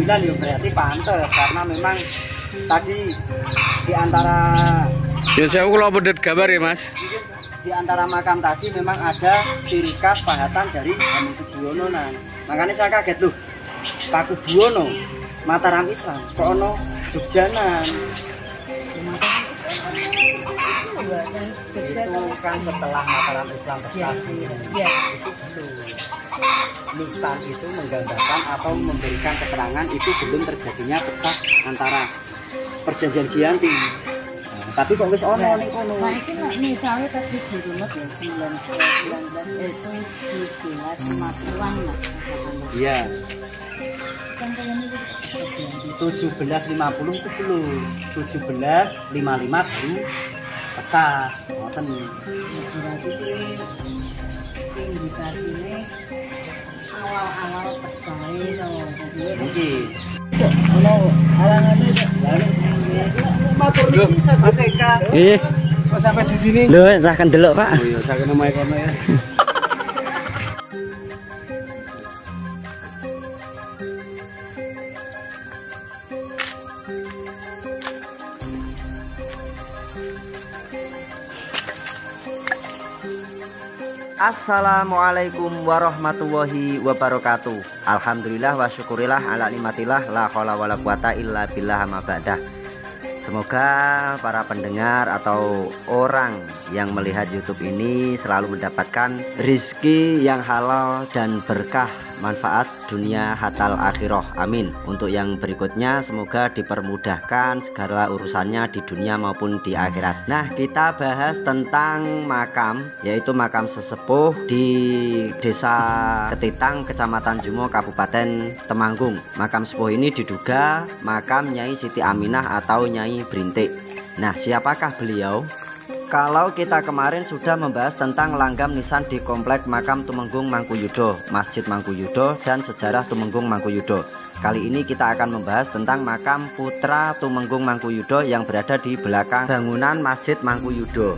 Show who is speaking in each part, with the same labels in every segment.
Speaker 1: ya berarti pantes karena memang tadi di antara
Speaker 2: saya kalau bedet gambar ya Mas.
Speaker 1: Di antara makam tadi memang ada ciri khas pahatan dari Hamengkubuwono. Nah, makanya saya kaget loh. Pakubuwono, Mataram Islam, kok ono Jogjanan. Itu kan setelah Mataram Islam pecah. Itu belum. Lusan itu menggambarkan atau memberikan keterangan itu belum terjadinya pecah antara perjanjian Giyanti. Tapi kok wis ono ning kono.
Speaker 3: Nah, iki misalnya tadi dirunut ya 19 itu di 1750-an Mas.
Speaker 1: Iya.
Speaker 3: Kan kayaknya
Speaker 1: 1750 itu belum. 1755 baru pecah. Ngoten.
Speaker 3: berarti indikasinya awal-awal pecah itu.
Speaker 1: Mungkin.
Speaker 3: Ono halangannya
Speaker 1: Loh, Mas Eka.
Speaker 2: Iya.
Speaker 1: Kok sampai di sini?
Speaker 2: Loh, saya akan delok, Pak.
Speaker 1: Oh iya, saya kena mic kono ya. Assalamualaikum warahmatullahi wabarakatuh. Alhamdulillah wa syukurillah ala nikmatillah la haula wala quwata illa billah ma ba'dah. Semoga para pendengar atau orang yang melihat YouTube ini selalu mendapatkan rizki yang halal dan berkah, manfaat dunia hatal akhirah. Amin. Untuk yang berikutnya semoga dipermudahkan segala urusannya di dunia maupun di akhirat. Nah, kita bahas tentang makam, yaitu makam sesepuh di Desa Ketitang, Kecamatan Jumo, Kabupaten Temanggung. Makam sepuh ini diduga makam Nyai Siti Aminah atau Nyai Brintik. Nah, siapakah beliau? Kalau kita kemarin sudah membahas tentang langgam nisan di komplek makam Tumenggung Mangkuyudo, Masjid Mangkuyudo, dan sejarah Tumenggung Mangkuyudo. Kali ini kita akan membahas tentang makam putra Tumenggung Mangkuyudo yang berada di belakang bangunan Masjid Mangkuyudo.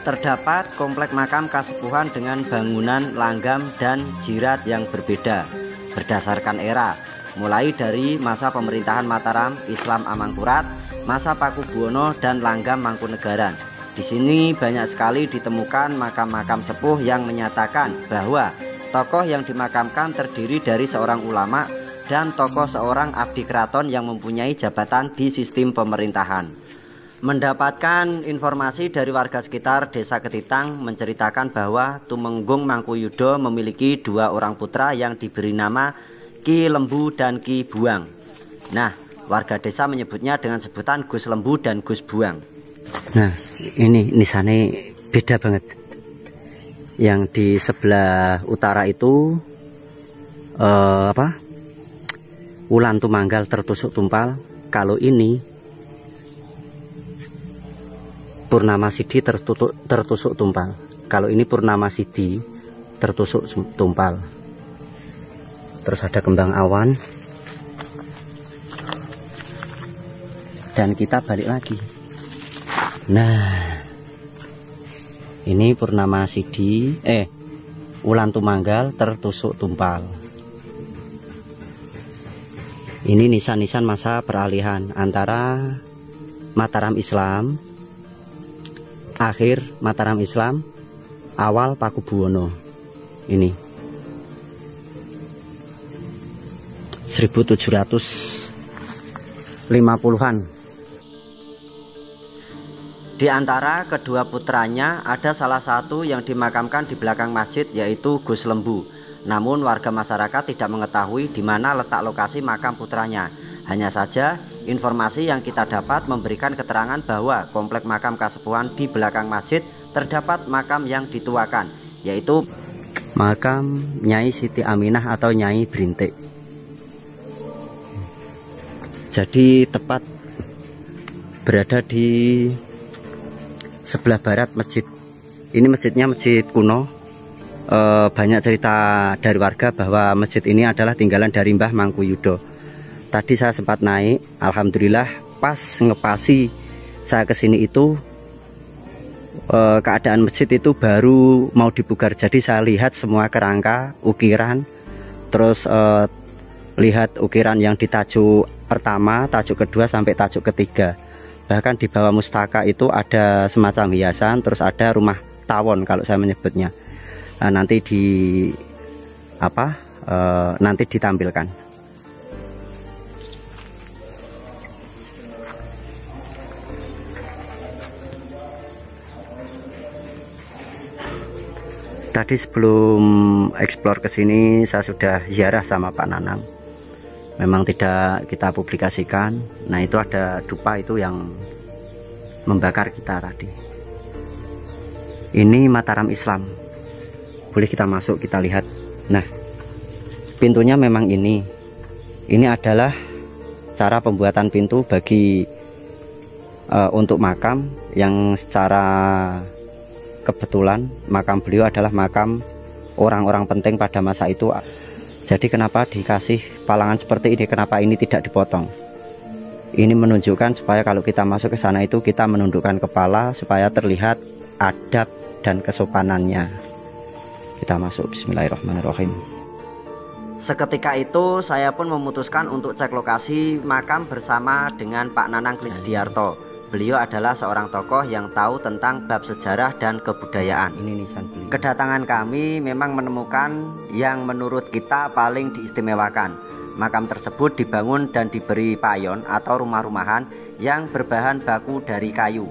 Speaker 1: Terdapat komplek makam kasepuhan dengan bangunan langgam dan jirat yang berbeda berdasarkan era, mulai dari masa pemerintahan Mataram Islam Amangkurat, masa Pakubuwono, dan langgam Mangkunegaran. Di sini banyak sekali ditemukan makam-makam sepuh yang menyatakan bahwa tokoh yang dimakamkan terdiri dari seorang ulama dan tokoh seorang abdi keraton yang mempunyai jabatan di sistem pemerintahan. Mendapatkan informasi dari warga sekitar Desa Ketitang menceritakan bahwa Tumenggung Mangkuyudo memiliki dua orang putra yang diberi nama Ki Lembu dan Ki Buang. Nah, warga desa menyebutnya dengan sebutan Gus Lembu dan Gus Buang. Nah, ini nisannya beda banget. Yang di sebelah utara itu Wulan Tumanggal tertusuk tumpal. Kalau ini Purnama Sidi tertusuk tumpal. Kalau ini Purnama Sidi tertusuk tumpal. Terus ada kembang awan. Dan kita balik lagi. Nah, ini Purnama Sidi, Wulan Tumanggal tertusuk tumpal. Ini nisan-nisan masa peralihan antara Mataram Islam, akhir Mataram Islam, awal Pakubuwono. Ini 1750-an. Di antara kedua putranya ada salah satu yang dimakamkan di belakang masjid, yaitu Gus Lembu. Namun warga masyarakat tidak mengetahui di mana letak lokasi makam putranya. Hanya saja informasi yang kita dapat memberikan keterangan bahwa komplek makam kasepuhan di belakang masjid terdapat makam yang dituakan, yaitu makam Nyai Siti Aminah atau Nyai Brintik. Jadi tepat berada di sebelah barat masjid. Ini masjidnya masjid kuno. Banyak cerita dari warga bahwa masjid ini adalah tinggalan dari Mbah Mangkuyudo. Tadi saya sempat naik, alhamdulillah pas ngepasi saya kesini itu keadaan masjid itu baru mau dibugar. Jadi saya lihat semua kerangka, ukiran, terus lihat ukiran yang di tajuk pertama, tajuk kedua sampai tajuk ketiga. Bahkan di bawah mustaka itu ada semacam hiasan, terus ada rumah tawon kalau saya menyebutnya. Nanti nanti ditampilkan. Tadi sebelum eksplor ke sini saya sudah ziarah sama Pak Nanang. Memang tidak kita publikasikan. Nah, itu ada dupa itu yang membakar kita tadi. Ini Mataram Islam. Boleh kita masuk, kita lihat. Nah, pintunya memang ini. Ini adalah cara pembuatan pintu bagi untuk makam yang secara kebetulan makam beliau adalah makam orang-orang penting pada masa itu. Jadi kenapa dikasih palangan seperti ini, kenapa ini tidak dipotong? Ini menunjukkan supaya kalau kita masuk ke sana itu kita menundukkan kepala supaya terlihat adab dan kesopanannya. Kita masuk, bismillahirrahmanirrahim. Seketika itu saya pun memutuskan untuk cek lokasi makam bersama dengan Pak Nanang Klisdiarto. Beliau adalah seorang tokoh yang tahu tentang bab sejarah dan kebudayaan. Ini nisan beliau. Kedatangan kami memang menemukan yang menurut kita paling diistimewakan. Makam tersebut dibangun dan diberi payon atau rumah-rumahan yang berbahan baku dari kayu.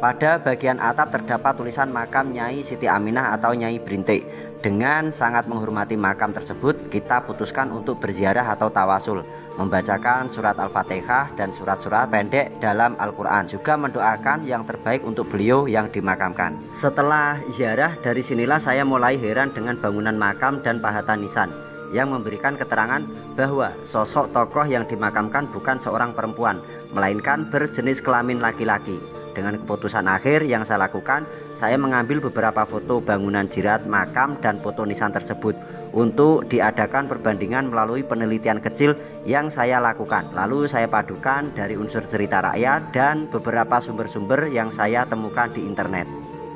Speaker 1: Pada bagian atap terdapat tulisan makam Nyai Siti Aminah atau Nyai Brintik. Dengan sangat menghormati makam tersebut, kita putuskan untuk berziarah atau tawasul, membacakan surat Al-Fatihah dan surat-surat pendek dalam Al-Quran, juga mendoakan yang terbaik untuk beliau yang dimakamkan. Setelah ziarah, dari sinilah saya mulai heran dengan bangunan makam dan pahatan nisan yang memberikan keterangan bahwa sosok tokoh yang dimakamkan bukan seorang perempuan, melainkan berjenis kelamin laki-laki. Dengan keputusan akhir yang saya lakukan, saya mengambil beberapa foto bangunan jirat, makam, dan foto nisan tersebut untuk diadakan perbandingan melalui penelitian kecil yang saya lakukan. Lalu saya padukan dari unsur cerita rakyat dan beberapa sumber-sumber yang saya temukan di internet.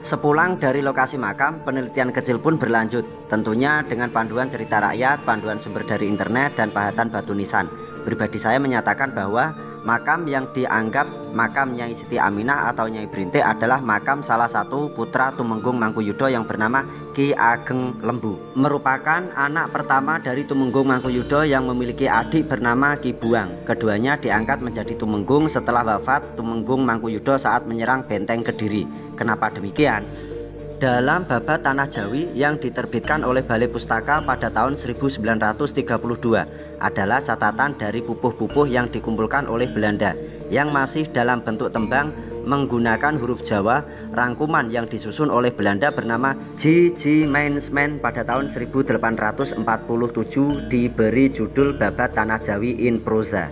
Speaker 1: Sepulang dari lokasi makam, penelitian kecil pun berlanjut, tentunya dengan panduan cerita rakyat, panduan sumber dari internet, dan pahatan batu nisan. Pribadi saya menyatakan bahwa makam yang dianggap makam Nyai Siti Aminah atau Nyai Brintik adalah makam salah satu putra Tumenggung Mangkuyuda yang bernama Ki Ageng Lembu. Merupakan anak pertama dari Tumenggung Mangkuyuda yang memiliki adik bernama Ki Buang. Keduanya diangkat menjadi Tumenggung setelah wafat Tumenggung Mangkuyuda saat menyerang benteng Kediri. Kenapa demikian? Dalam Babat Tanah Jawi yang diterbitkan oleh Balai Pustaka pada tahun 1932 adalah catatan dari pupuh-pupuh yang dikumpulkan oleh Belanda yang masih dalam bentuk tembang menggunakan huruf Jawa. Rangkuman yang disusun oleh Belanda bernama J.J. Mensman pada tahun 1847 diberi judul Babat Tanah Jawi in Prosa.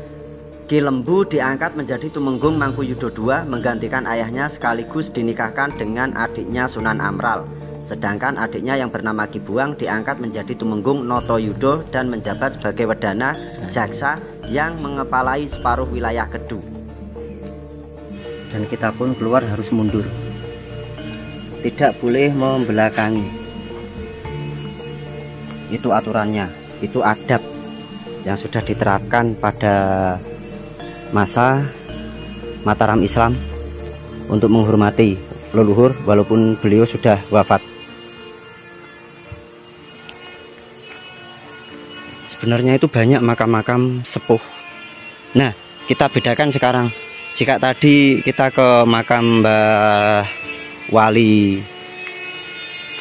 Speaker 1: Ki Lembu diangkat menjadi Tumenggung Mangkuyuda II, menggantikan ayahnya sekaligus dinikahkan dengan adiknya Sunan Amral. Sedangkan adiknya yang bernama Ki Buang diangkat menjadi Tumenggung Notoyudo dan menjabat sebagai Wedana Jaksa yang mengepalai separuh wilayah Kedu. Dan kita pun keluar harus mundur, tidak boleh membelakangi. Itu aturannya, itu adab yang sudah diterapkan pada masa Mataram Islam untuk menghormati leluhur walaupun beliau sudah wafat. Sebenarnya itu banyak makam-makam sepuh. Nah, kita bedakan sekarang. Jika tadi kita ke makam Mbah Wali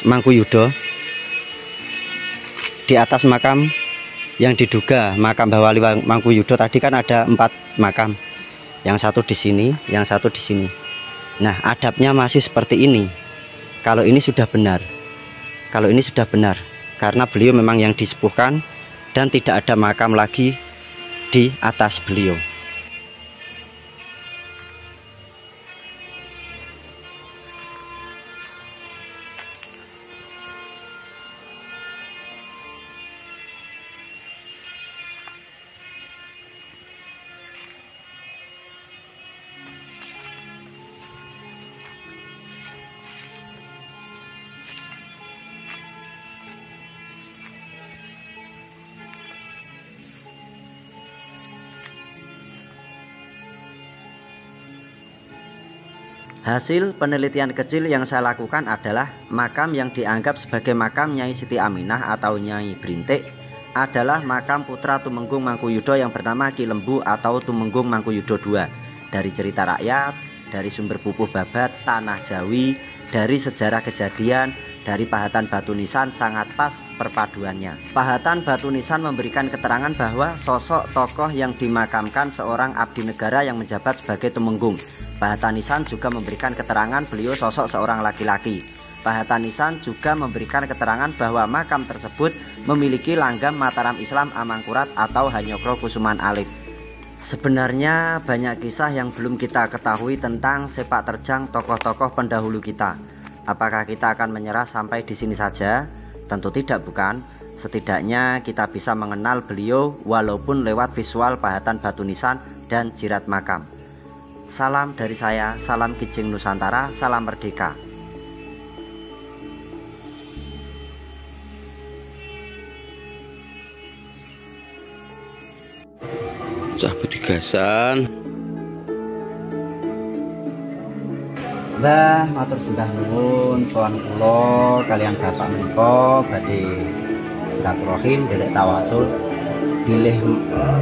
Speaker 1: Mangkuyuda, di atas makam yang diduga makam Mbah Wali Mangkuyuda tadi kan ada 4 makam. Yang satu di sini, yang satu di sini. Nah, adabnya masih seperti ini. Kalau ini sudah benar. Kalau ini sudah benar karena beliau memang yang disepuhkan dan tidak ada makam lagi di atas beliau. Hasil penelitian kecil yang saya lakukan adalah makam yang dianggap sebagai makam Nyai Siti Aminah atau Nyai Brintik adalah makam putra Tumenggung Mangkuyudo yang bernama Ki Lembu atau Tumenggung Mangkuyudo II. Dari cerita rakyat, dari sumber pupuh babat, tanah Jawi, dari sejarah kejadian, dari pahatan batu nisan sangat pas perpaduannya. Pahatan batu nisan memberikan keterangan bahwa sosok tokoh yang dimakamkan seorang abdi negara yang menjabat sebagai Tumenggung. Pahatan nisan juga memberikan keterangan beliau sosok seorang laki-laki. Pahatan nisan juga memberikan keterangan bahwa makam tersebut memiliki langgam Mataram Islam Amangkurat atau Hanyokro Kusuman Alif. Sebenarnya banyak kisah yang belum kita ketahui tentang sepak terjang tokoh-tokoh pendahulu kita. Apakah kita akan menyerah sampai di sini saja? Tentu tidak, bukan. Setidaknya kita bisa mengenal beliau walaupun lewat visual pahatan batu nisan dan jirat makam. Salam dari saya, salam Kijing Nusantara, salam merdeka.
Speaker 2: Cah Bedigasan.
Speaker 1: Mbah matur sembah nuwun sowan kula kalian bapak menika badhe silaturahim derek tawasul bilih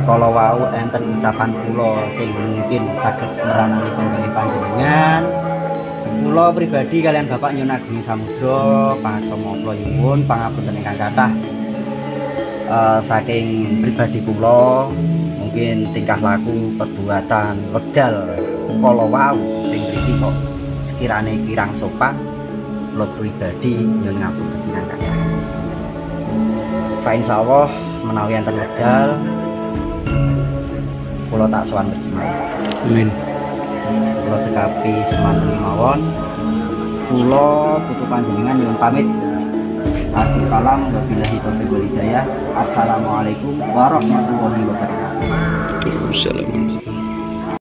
Speaker 1: kala wau enten ucapan kula sing mungkin saged meranani penggalih panjenengan. Kula pribadi kalian bapak Nyun Agni Samudra pangaksa kula nyuwun pangapunten ingkang kathah saking pribadi kula, mungkin tingkah laku perbuatan wedal kala wau sing mriki kok sekirane kirang sopan, kula pribadi nyuwun ngapunten ingkang kathah. Fa insyaallah menawi enten wedal kula tak sowan mriki mawon.
Speaker 2: Amin.
Speaker 1: Kula cekapi semanten mawon. Kula putu panjenengan nyuwun pamit. Akhir kalam wabillahi taufiq wal hidayah. Assalamualaikum warahmatullahi wabarakatuh.
Speaker 2: Assalamualaikum.